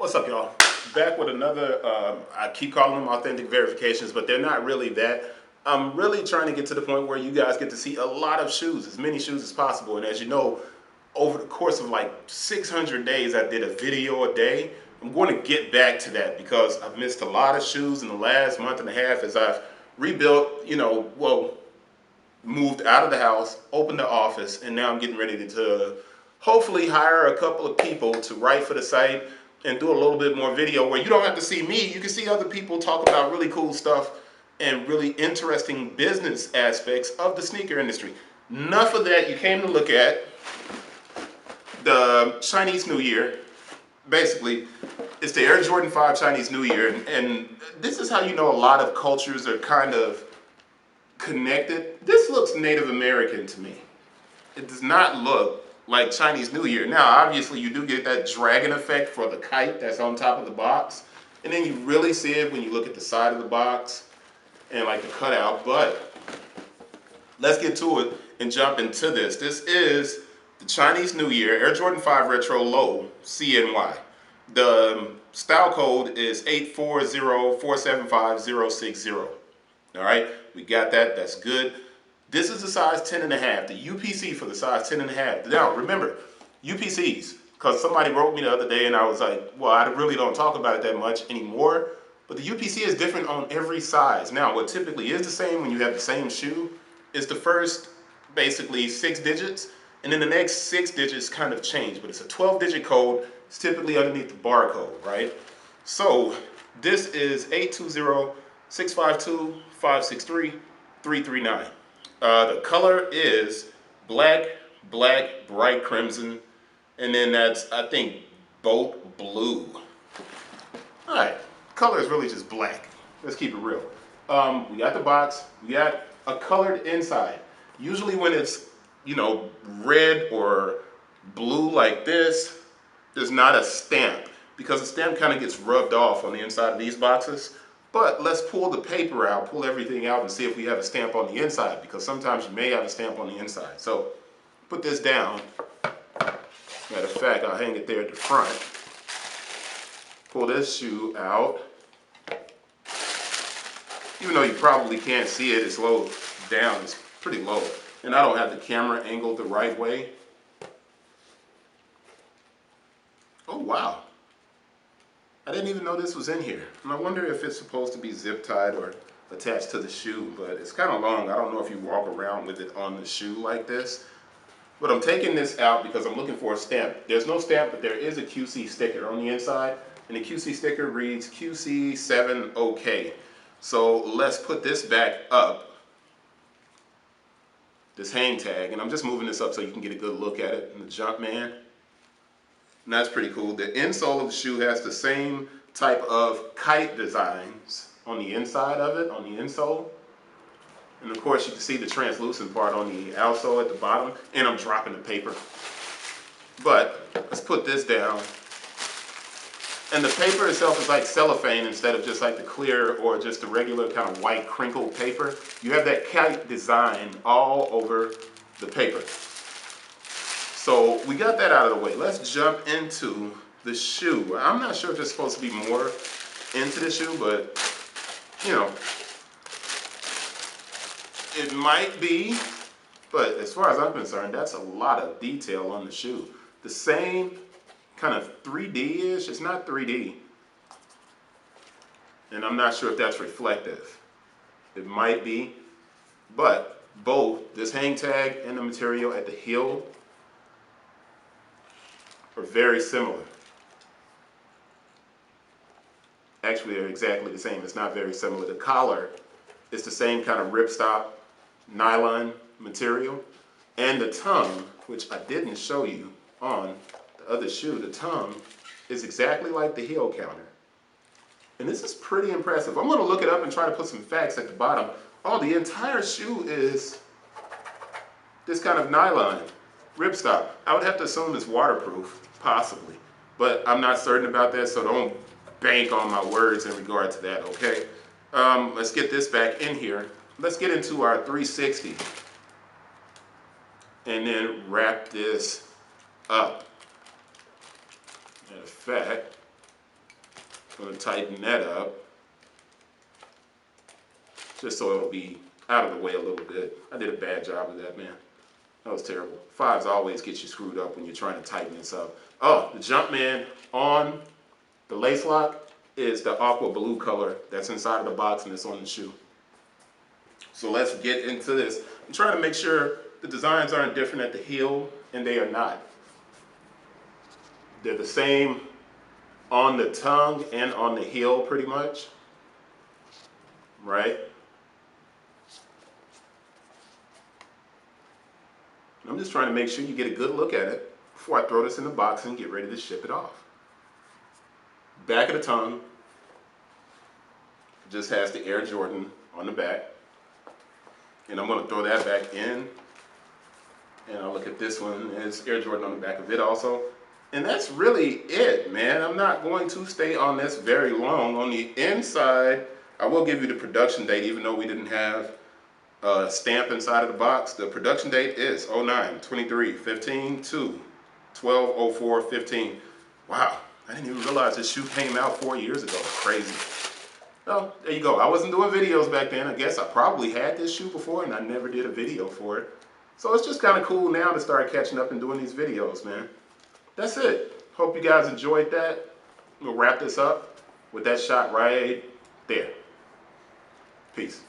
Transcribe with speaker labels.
Speaker 1: What's up, y'all? Back with another, I keep calling them authentic verifications, but they're not really that. I'm really trying to get to the point where you guys get to see a lot of shoes, as many shoes as possible. And as you know, over the course of like 600 days, I did a video a day. I'm going to get back to that because I've missed a lot of shoes in the last month and a half as I've rebuilt, moved out of the house, opened the office, and now I'm getting ready to hopefully hire a couple of people to write for the site and do a little bit more video where you don't have to see me. You can see other people talk about really cool stuff and really interesting business aspects of the sneaker industry. Enough of that. You came to look at the Chinese New Year. Basically, it's the Air Jordan 5 Chinese New Year, and this is how you know a lot of cultures are kind of connected. This looks Native American to me. It does not look like Chinese New Year. Now, obviously, you do get that dragon effect for the kite that's on top of the box, and then you really see it when you look at the side of the box and like the cutout. But let's get to it and jump into this. This is the Chinese New Year Air Jordan 5 Retro Low CNY. The style code is 840475060. All right, we got that. That's good. This is the size 10.5, the UPC for the size 10.5. Now, remember, UPCs, because somebody wrote me the other day and I was like, well, I really don't talk about it that much anymore, but the UPC is different on every size. Now, what typically is the same when you have the same shoe is the first, basically, 6 digits, and then the next 6 digits kind of change, but it's a 12-digit code. It's typically underneath the barcode, right? So, this is 820-652-563-339. The color is black, bright crimson, and then that's, I think, boat blue. All right, color is really just black. Let's keep it real. We got the box. We got a colored inside. Usually when it's, red or blue like this, there's not a stamp because the stamp kind of gets rubbed off on the inside of these boxes. But let's pull the paper out, pull everything out, and see if we have a stamp on the inside, because sometimes you may have a stamp on the inside. So put this down. Matter of fact, I'll hang it there at the front. Pull this shoe out. Even though you probably can't see it, it's low down. It's pretty low. And I don't have the camera angled the right way. Oh, wow. I didn't even know this was in here. And I wonder if it's supposed to be zip tied or attached to the shoe, but it's kind of long. I don't know if you walk around with it on the shoe like this. But I'm taking this out because I'm looking for a stamp. There's no stamp, but there is a QC sticker on the inside. And the QC sticker reads QC7 OK. So let's put this back up, this hang tag. And I'm just moving this up so you can get a good look at it in the Jumpman. And that's pretty cool. The insole of the shoe has the same type of kite designs on the inside of it, on the insole. And of course you can see the translucent part on the outsole at the bottom. And I'm dropping the paper. But let's put this down. And the paper itself is like cellophane instead of just like the clear or just the regular kind of white crinkled paper. You have that kite design all over the paper. So we got that out of the way. Let's jump into the shoe. I'm not sure if there's supposed to be more into the shoe, but it might be. But as far as I'm concerned, that's a lot of detail on the shoe. The same kind of 3D-ish. It's not 3D. And I'm not sure if that's reflective. It might be. But both this hang tag and the material at the heel are very similar. Actually, they're exactly the same. It's not very similar. The collar is the same kind of ripstop nylon material. And the tongue, which I didn't show you on the other shoe, the tongue is exactly like the heel counter. And this is pretty impressive. I'm going to look it up and try to put some facts at the bottom. Oh, the entire shoe is this kind of nylon ripstop. I would have to assume it's waterproof, possibly, but I'm not certain about that, so don't bank on my words in regard to that, okay? Let's get this back in here. Let's get into our 360 and then wrap this up. Matter of fact, I'm going to tighten that up just so it'll be out of the way a little bit. I did a bad job of that, man. That was terrible. Fives always get you screwed up when you're trying to tighten this up. Oh, the Jumpman on the lace lock is the aqua blue color that's inside of the box and it's on the shoe. So let's get into this. I'm trying to make sure the designs aren't different at the heel, and they are not. They're the same on the tongue and on the heel pretty much, right? I'm just trying to make sure you get a good look at it before I throw this in the box and get ready to ship it off. Back of the tongue just has the Air Jordan on the back. And I'm going to throw that back in. And I'll look at this one. It's Air Jordan on the back of it also. And that's really it, man. I'm not going to stay on this very long. On the inside, I will give you the production date, even though we didn't have a stamp inside of the box. The production date is 09/23/15 to 12/04/15. Wow, I didn't even realize this shoe came out 4 years ago. Crazy. Well, there you go. I wasn't doing videos back then. I guess I probably had this shoe before and I never did a video for it. So it's just kind of cool now to start catching up and doing these videos, man. That's it. Hope you guys enjoyed that. We'll wrap this up with that shot right there. Peace.